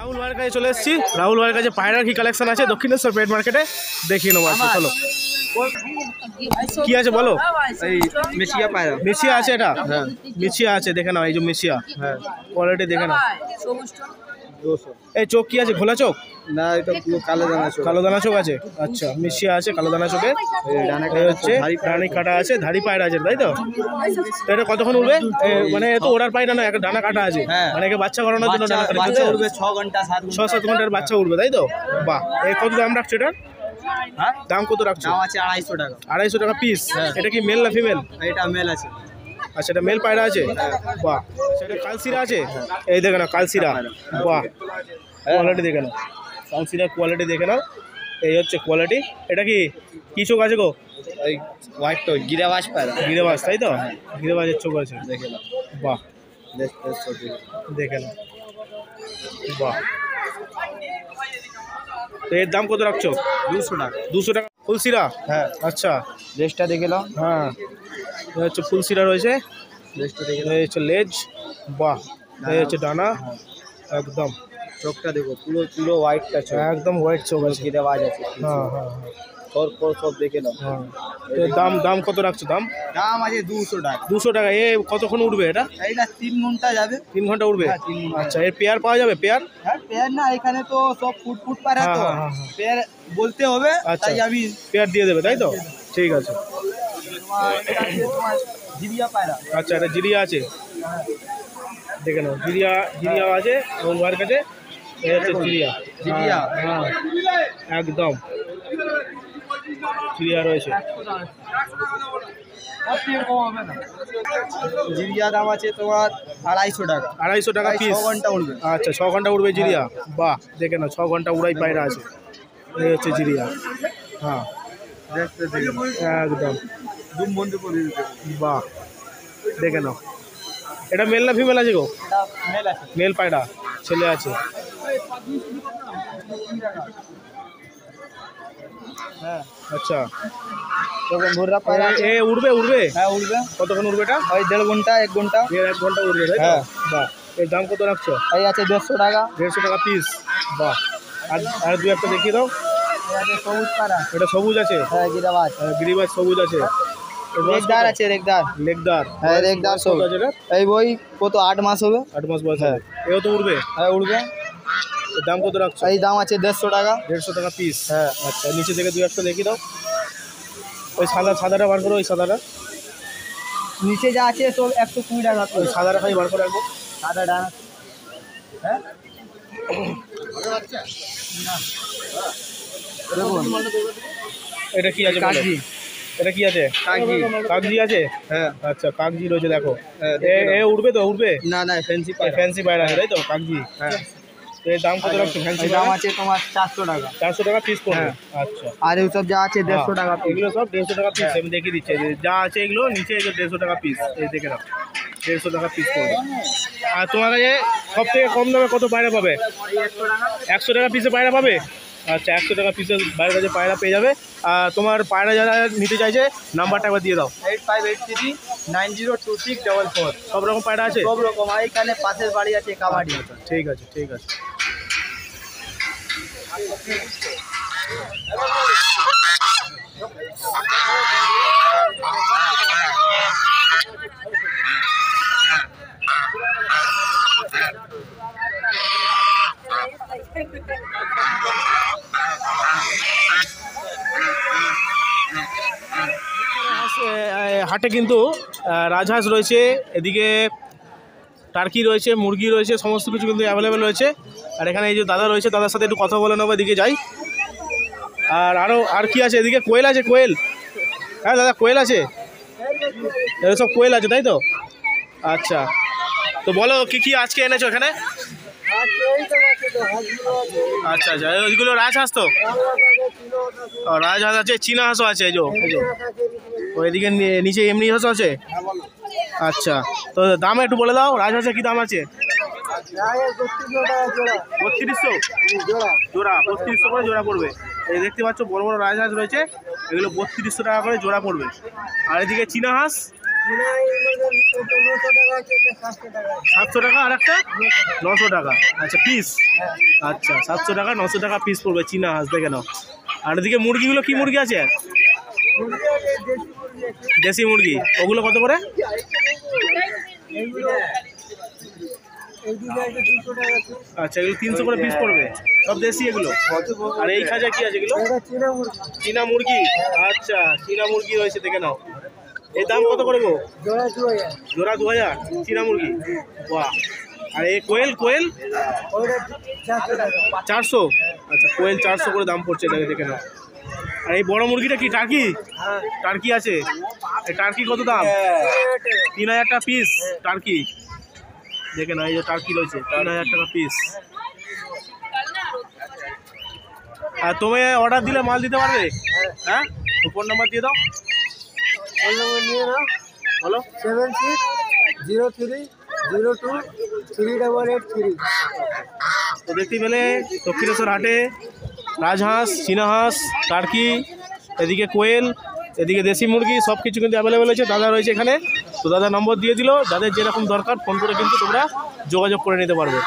রাহুল ভাইয়ের কাছে চলে এসেছি। রাহুল ভাইয়ের কাছে পায়রার কি কালেকশন আছে দক্ষিণেশ্বর পেট মার্কেটে দেখিয়ে নেবো। আছে চলো, কি আছে বলো। এই মেশিয়া পায়রা, মেশিয়া আছে, এটা হ্যাঁ মেশিয়া আছে, দেখে নাও এই যে মেশিয়া, হ্যাঁ কোয়ালিটি দেখে নাও। 200 এই চোখ কি আছে, ঘোলা চোখ? না, এটা পুরো কালো দানা চোখ। কালো দানা চোখ আছে, আচ্ছা মেশিয়া আছে কালো দানা চোখে। এই হচ্ছে ডানি কাটা আছে, ধাড়ি পায়রা আছে, তাই তো? তো এটা কতক্ষণ উঠবে? মানে এ তো ওড়ার পায়রা না, একটা ডানা কাটা আছে, হ্যাঁ। মানে একে বাচ্চা করানোর জন্য ডানা কাটা বাচ্চা উঠবে 6 ঘন্টা 7 ঘন্টা 6-7 ঘন্টার বাচ্চা উঠবে, তাই তো? বাহ, এই কত দাম রাখছো এটার? হ্যাঁ, দাম কত রাখছো? দাম আছে 250 টাকা। 250 টাকা পিস। এটা কি মেল না ফিমেল? এটা মেল আছে। আচ্ছা, এটা মেল পায়রা আছে, বাহ। সেটা কালসিরা আছে, এই দেখে নাও কালসিরা, বাহ কোয়ালিটি দেখে নাও, কালসিরার কোয়ালিটি দেখে নাও। এই হচ্ছে কোয়ালিটি। এটা কি চোখ আছে গো? ওই হোয়াইট তো গিরাবাজ পায়রা, গিরেবাজ, তাই তো? গিরেবাজের চোখ আছে, দেখে নাও। বাহ দেখ ছোট দেখে নাও, বাহ। তো এর দাম কত রাখছো? 200 টাকা। 200 টাকা ফুলসিরা, হ্যাঁ, আচ্ছা। লেজটা দেখে নাও। হ্যাঁ, এই হচ্ছে ফুলসিরা রয়েছে, লেজটা দেখে এই হচ্ছে লেজ, বাহ। এই হচ্ছে ডানা, একদম চোখটা দেখো, পুরো পুরো হোয়াইটটা চোখ, একদম হোয়াইট চোখ আছে। গিরাবাজ আছে। হ্যাঁ হ্যাঁ পর সব দেখে নাও। হ্যাঁ। তো এর দাম কত রাখছো? দাম দাম আছে 200 টাকা। 200 টাকা। এ কতক্ষণ উঠবে এটা? এইটা 3 ঘন্টা যাবে। 3 ঘন্টা উঠবে? হ্যাঁ, 3 ঘন্টা। আচ্ছা, এর পেয়ার পাওয়া যাবে? পেয়ার? হ্যাঁ, পেয়ার না, এখানে তো সব ফুট পায়রা হ্যাঁ, তো হ্যাঁ, হ্যাঁ, হ্যাঁ। পেয়ার বলতে হবে, আচ্ছা। তাই আমি পেয়ার দিয়ে দেবে, তাই তো? ঠিক আছে। তোমার জিরিয়া পায়রা। আচ্ছা, এটা জিরিয়া আছে, দেখে নাও। জিরিয়া আছে ওর কাছে। এই হচ্ছে জিরিয়া, জিরিয়া। হ্যাঁ একদম জিরিয়া রয়েছে। জিরিয়া দাম আছে তোমার 250 টাকা। 250 টাকা পিস। 6 ঘন্টা উঠবে। আচ্ছা, 6 ঘন্টা উঠবে জিরিয়া, বাহ। দেখে নাও 6 ঘন্টা উড়াই পায়রা আছে। এই হচ্ছে জিরিয়া, হ্যাঁ দেখতে দেখে একদম, দুম বন্ধু করে দিতে। বাহ দেখে নাও। এটা মেল না ফিমেল আছে গো? এটা মেল আছে। মেল পায়রা, ছেলে আছে। হ্যাঁ, আচ্ছা, তখন ভোররা পায়রা আছে। এ উড়বে? হ্যাঁ, উঠবে। কতক্ষণ উড়বে এটা? ওই 1.5 ঘন্টা 1 ঘন্টা। 1 ঘন্টা উড়বে, তাই তো? হ্যাঁ। বাহ, এর দাম কত রাখছো? এই আছে 150 টাকা। 150 টাকা পিস, বাহ। আর দু একটা দেখিয়ে দাও। এই আছে সবুজ পায়রা। এটা সবুজ আছে, হ্যাঁ, গিরাবাজ। গিরিবাজ সবুজ আছে। রেগদার আছে, রেগদার। লেগদার, হ্যাঁ, রেগদার কত সব আছে এটা? এই বই কত 8 মাস হবে। 8 মাস বয়স হ্যাঁ। হবে। এও তো উড়বে? হ্যাঁ, উঠবে। এর দাম কত রাখছো? এই দাম আছে 150 টাকা। 150 টাকা পিস। হ্যাঁ। আচ্ছা, নিচে থেকে দু একটা দেখিয়ে দাও। ওই সাদাটা বার করো, ওই সাদাটা। নিচে যা আছে সব 120 টাকা ওই করে। সাদাটা খালি বার করে রাখবো। সাদা ডানা। হ্যাঁ, দেখুন এটা কি আছে বলো? কাগজি। এটা কি আছে? কাগজি। কাগজি আছে, হ্যাঁ, আচ্ছা কাগজি রয়েছে, দেখো। হ্যাঁ, এ উড়বে তো? উড়বে? না না, ফ্যান্সি পায়রা। ফ্যান্সি পায়রা আছে, তাই তো? কাগজি। হ্যাঁ, তো এর দাম কত রাখছো ফ্যান্সি এই দাম পায়রা? আছে তোমার 400 টাকা। 400 টাকা পিস পড়বে। হ্যাঁ। আচ্ছা, আর এইসব যা আছে 150 টাকা পিস। এগুলো সব 150 টাকা পিস। হ্যাঁ। আমি দেখিয়ে দিচ্ছি, যে যা আছে এগুলো নিচে, এগুলো 150 টাকা পিস। এই দেখে নাও, 150 টাকা পিস পড়বে। আর তোমার কাছে সব থেকে কম দামে কত পায়রা পাবে? 100 টাকা পিসে পায়রা পাবে। আচ্ছা, 100 টাকা পিসের বাইরের কাছে পায়রা পেয়ে যাবে। আর তোমার পায়রা যারা নিতে চাইছে নাম্বারটা একবার দিয়ে দাও। 8583902644। সব রকম পায়রা আছে, সব রকম। আর এখানে পাশের বাড়ি আছে কাবাডি। ঠিক আছে ঠিক আছে। হাটে কিন্তু রাজহাঁস রয়েছে, এদিকে টার্কি রয়েছে, মুরগি রয়েছে, সমস্ত কিছু কিন্তু অ্যাভেলেবেল রয়েছে। আর এখানে এই যে দাদা রয়েছে, দাদার সাথে একটু কথা বলে নেবো, এদিকে যাই। আর কি আছে এদিকে? কোয়েল আছে, কোয়েল। হ্যাঁ দাদা, কোয়েল আছে, এগুলো সব কোয়েল আছে, তাই তো? আচ্ছা, তো বলো কি আজকে এনেছো এখানে? আচ্ছা আচ্ছা, ওইগুলো রাজহাঁস তো? রাজহাঁস আছে, চীনা হাঁসও আছে, এই যে ওইদিকে নিচে এমনি হাঁস আছে। আচ্ছা, তো দাম একটু বলে দাও, রাজহাঁসের কি দাম আছে? 3200 জোড়া, 3200 করে জোড়া পড়বে। এই দেখতে পাচ্ছ বড় বড় রাজহাঁস রয়েছে, এগুলো 3200 টাকা করে জোড়া পড়বে। আর এদিকে চীনা হাঁস 700 টাকা আর একটা 900 টাকা। আচ্ছা পিস, আচ্ছা 700 টাকা 900 টাকা পিস পড়বে চীনা হাঁস, দেখে নাও। আর এদিকে মুরগিগুলো কি মুরগি আছে? দেশি মুরগি, ওগুলো কত করে? আচ্ছা এগুলো 300 করে পিস পড়বে, সব দেশি এগুলো। আর এই খাঁচা কি আছে এগুলো? চীনা মুরগি। আচ্ছা চীনা মুরগি রয়েছে, দেখে নাও। এই দাম কত করে গো? জোড়া 2000 চীনা মুরগি। বাহ। আর এই কোয়েল, কোয়েল 400। আচ্ছা কোয়েল 400 করে দাম পড়ছে, এটাকে দেখে নাও। আর এই বড় মুরগিটা কি টার্কি? টার্কি আছে, এই টার্কি কত দাম? 3000 টাকা পিস টার্কি, দেখে নাও। এই যে টার্কি রয়েছে 3000 টাকা পিস। আর তুমি অর্ডার দিলে মাল দিতে পারবে? হ্যাঁ, ফোন নাম্বার দিয়ে দাও। নিয়ে নাও, বলো। 7603023883। তো দেখতে পেলে দক্ষিণেশ্বর হাটে রাজহাঁস, চীনা হাঁস, টার্কি, এদিকে কোয়েল, এদিকে দেশি মুরগি, সব কিছু কিন্তু অ্যাভেলেবেল আছে। দাদা রয়েছে এখানে, তো দাদা নম্বর দিয়ে দিল, যাদের যেরকম দরকার ফোন করে কিন্তু তোমরা যোগাযোগ করে নিতে পারবে।